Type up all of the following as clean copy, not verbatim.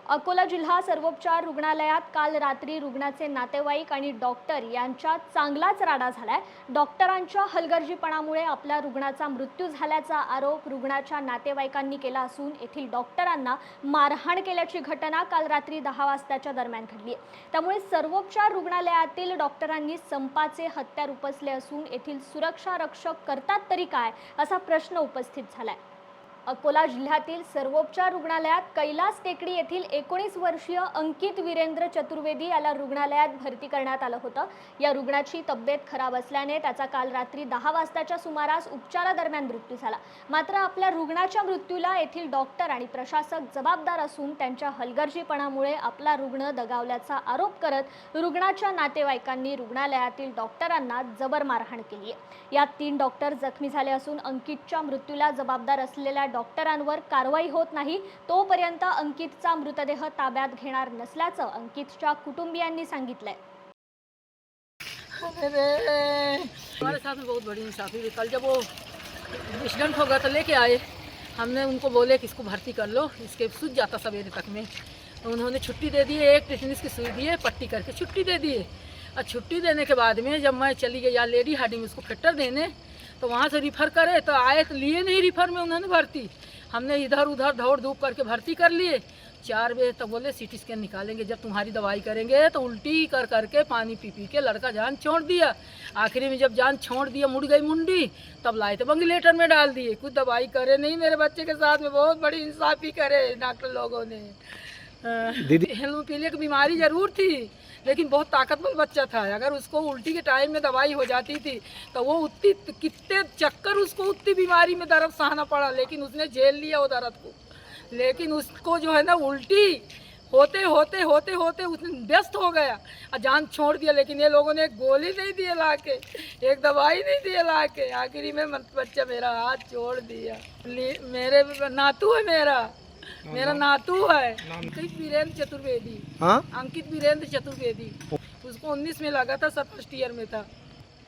अकोला जिल्हा सर्वोपचार रुग्णालयात काल रात्री रुग्णाचे नातेवाईक आणि डॉक्टर यांच्यात चांगलाच राडा झालाय। डॉक्टरांच्या हलगर्जीपणामुळे आपल्या रुग्णाचा मृत्यू झाल्याचा आरोप रुग्णाच्या नातेवाईकांनी केला असून येथील डॉक्टरांना मारहाण केल्याची घटना काल रात्री 10 वाजताच्या दरम्यान घडली। त्यामुळे सर्वोपचार रुग्णालयातील डॉक्टरांनी संपाचे हत्यार उपसले असून येथील सुरक्षा रक्षक करतात तरी काय असा प्रश्न उपस्थित झालाय। अकोला जिल्ह्यातील सर्वोपचार रुग्णालयात कैलास टेकडी येथील 19 वर्षीय अंकित वीरेंद्र चतुर्वेदी याला रुग्णालयात भरती करण्यात आलं होतं। या रुग्णाची तब्येत खराब असल्याने त्याचा काल रात्री 10 वाजताच्या सुमारास उपचारादरम्यान मृत्यू झाला। मात्र आपल्या रुग्णाच्या मृत्यूला येथील डॉक्टर आणि प्रशासक जबाबदार असून त्यांच्या हलगर्जीपणामुळे आपला रुग्ण दगावल्याचा आरोप करत रुग्णाच्या नातेवाईकांनी रुग्णालयातील डॉक्टरांना जबर मारहाण केली आहे। यात 3 डॉक्टर जखमी झाले असून अंकितच्या मृत्यूला जबाबदार असलेल्या डॉक्टरांवर कारवाई होत नाही तोपर्यंत अंकितचा मृतदेह ताब्यात घेणार नसल्याचं अंकितच्या कुटुंबियांनी सांगितलंय। हमारे साथ में बहुत बड़ी इंसाफी हुई। कल जब वो एक्सीडेंट हो गया तो लेके आए, हमने उनको बोले कि इसको भर्ती कर लो, इसके सूझ जाता सवेरे तक में। उन्होंने छुट्टी दे दी है, एक टेटनिस की सुई दी है, पट्टी करके छुट्टी दे दी है। और छुट्टी देने के बाद में जब मैं चली गई या लेडी हार्डिंग में उसको फिटर देने, तो वहाँ से रिफ़र करे तो आए तो लिए नहीं रिफ़र में उन्होंने भर्ती। हमने इधर उधर दौड़ धूप करके भर्ती कर लिए। 4 बजे तक बोले सीटी स्कैन निकालेंगे, जब तुम्हारी दवाई करेंगे तो उल्टी कर करके पानी पी पी के लड़का जान छोड़ दिया। आखिरी में जब जान छोड़ दिया, मुड़ गई मुंडी, तब लाए तो वेंटिलेटर में डाल दिए। कुछ दवाई करे नहीं, मेरे बच्चे के साथ में बहुत बड़ी इंसाफी करे डॉक्टर लोगों ने। हेमोफीलिया की बीमारी जरूर थी, लेकिन बहुत ताकतवर बच्चा था। अगर उसको उल्टी के टाइम में दवाई हो जाती थी तो वो उतनी कितने चक्कर उसको उतनी बीमारी में दर्द सहना पड़ा, लेकिन उसने झेल लिया वो दर्द को। लेकिन उसको जो है ना उल्टी होते होते होते होते उसने व्यस्त हो गया और जान छोड़ दिया। लेकिन ये लोगों ने एक गोली नहीं दी ला के, एक दवाई नहीं दी ला के। आखिरी में बच्चा मेरा हाथ छोड़ दिया। मेरे नातू है, मेरा नातू है अंकित वीरेंद्र चतुर्वेदी। हाँ, अंकित वीरेंद्र चतुर्वेदी। उसको 19 में लगा था, सब फर्स्ट ईयर में था।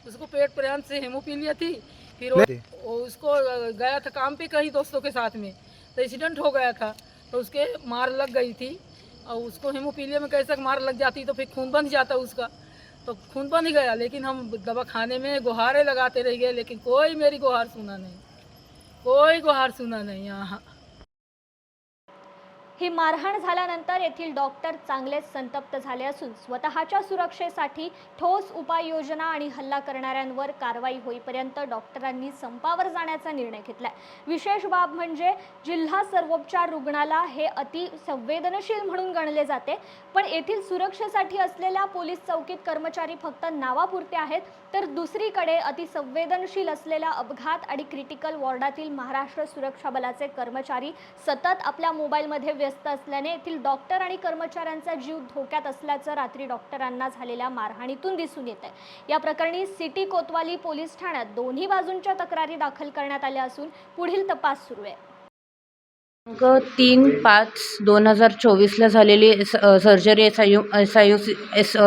उसको पेट प्रयांत से हेमोफीलिया थी। फिर वो उसको गया था काम पे कहीं दोस्तों के साथ में, तो एक्सीडेंट हो गया था, तो उसके मार लग गई थी। और उसको हेमोफीलिया में कैसे मार लग जाती तो फिर खून बंध जाता उसका, तो खून बंध गया। लेकिन हम दवा खाने में गुहारे लगाते रह गए, लेकिन कोई मेरी गुहार सुना नहीं, कोई गुहार सुना नहीं। यहाँ ही मारहाण झाल्यानंतर येथील डॉक्टर चांगलेच संतप्त झाले असून स्वतःच्या सुरक्षेसाठी ठोस उपाययोजना आणि हल्ला करणाऱ्यांवर कारवाई होईपर्यंत डॉक्टरांनी संपावर जाण्याचा निर्णय घेतलाय। विशेष बाब म्हणजे जिल्हा सर्वोपचार रुग्णालय हे अति संवेदनशील म्हणून गणले जाते, पण येथील सुरक्षेसाठी असलेल्या पोलीस चौकीत कर्मचारी फक्त नावापुरते आहेत, तर दुसरीकडे अति संवेदनशील असलेल्या अपघात आणि क्रिटिकल वॉर्डातील महाराष्ट्र सुरक्षा बलाचे कर्मचारी सतत आपल्या मोबाईलमध्ये व्यस्त असल्याने येथील डॉक्टर आणि कर्मचाऱ्यांचा जीव धोक्यात असल्याचं रात्री डॉक्टरांना झालेल्या मारहाणीतून दिसून येतंय। या प्रकरणी सिटी कोतवाली पोलीस ठाण्यात दोन्ही बाजूंच्या तक्रारी दाखल करण्यात आल्या असून पुढील तपास सुरू आहे। 3/5/2024 झालेली सर्जरी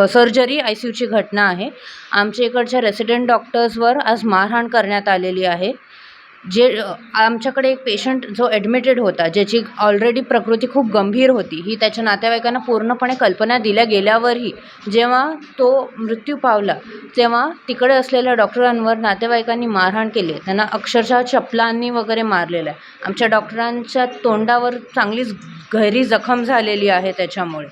सर्जरी ICUची घटना आहे। आमच्या इकडच्या रेसिडेंट डॉक्टर्सवर आज मारहाण करण्यात आलेली आहे। जे आमच्याकडे एक पेशंट जो ॲडमिटेड होता, ज्याची ऑलरेडी प्रकृती खूप गंभीर होती, ही त्याच्या नातेवाईकांना पूर्णपणे कल्पना दिल्या गेल्यावरही जेव्हा तो मृत्यू पावला तेव्हा तिकडे असलेल्या डॉक्टरांवर नातेवाईकांनी मारहाण केली। त्यांना अक्षरशः चपलांनी वगैरे मारलेलं आहे। आमच्या डॉक्टरांच्या तोंडावर चांगलीच गहिरी जखम झालेली आहे। त्याच्यामुळे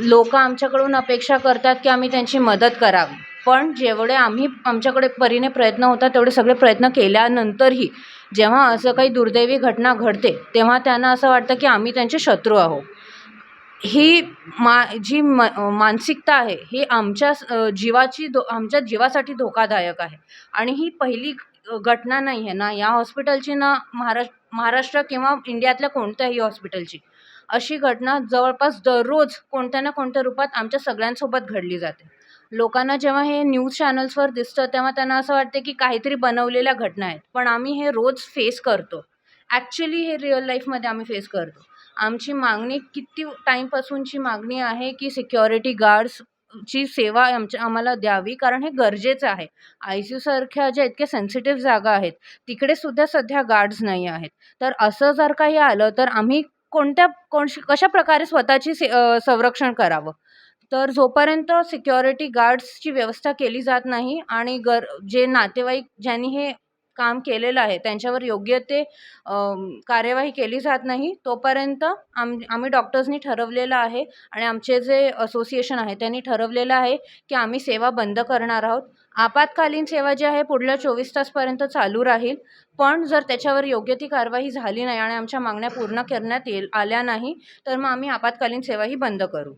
लोक आमच्याकडून अपेक्षा करतात की आम्ही त्यांची मदत करावी, पण जेवढे आम्ही आमच्याकडे परीने प्रयत्न होता तेवढे सगळे प्रयत्न केल्यानंतरही जेव्हा असं काही दुर्दैवी घटना घडते तेव्हा त्यांना असं वाटतं की आम्ही त्यांचे शत्रू आहोत। ही जी मानसिकता आहे ही आमच्या जीवासाठी धोकादायक आहे। आणि ही पहिली घटना नाही आहे ना या हॉस्पिटलची, ना महाराष्ट्र किंवा इंडियातल्या कोणत्याही हॉस्पिटलची। अशी घटना जवळपास दररोज कोणत्या ना कोणत्या रूपात आमच्या सगळ्यांसोबत घडली जाते। लोकांना जेव्हा हे न्यूज चॅनल्सवर दिसतं तेव्हा त्यांना असं वाटतं की काहीतरी बनवलेल्या घटना आहेत, पण आम्ही हे रोज फेस करतो। ॲक्च्युली हे रिअल लाईफमध्ये आम्ही फेस करतो। आमची मागणी किती टाईमपासूनची मागणी आहे की सिक्युरिटी गार्ड्सची सेवा आम्हाला द्यावी, कारण हे गरजेचं आहे। ICU सारख्या ज्या इतक्या सेन्सिटिव्ह जागा आहेत तिकडे सुद्धा सध्या गार्ड्स नाही आहेत। तर असं जर काही आलं तर आम्ही कशा प्रकारे स्वतःची संरक्षण करावं. तर जोपर्यंत सिक्युरिटी गार्ड्सची व्यवस्था केली जात नाही आणि जे नातेवाईक ज्यांनी हे काम केलेलं आहे त्यांच्यावर योग्य ते कार्यवाही केली जात नाही, तोपर्यंत आम्ही डॉक्टर्सनी ठरवलेलं आहे आणि आमचे जे असोसिएशन आहे त्यांनी ठरवलेलं आहे की आम्ही सेवा बंद करणार आहोत. आपत्कालीन सेवा जी आहे पुढल्या 24 तासपर्यंत चालू राहील. पण जर त्याच्यावर योग्य ती कारवाई झाली नाही आणि आमच्या मागण्या पूर्ण करण्यात आल्या नाही, तर मग आम्ही आपत्कालीन सेवा ही बंद करू.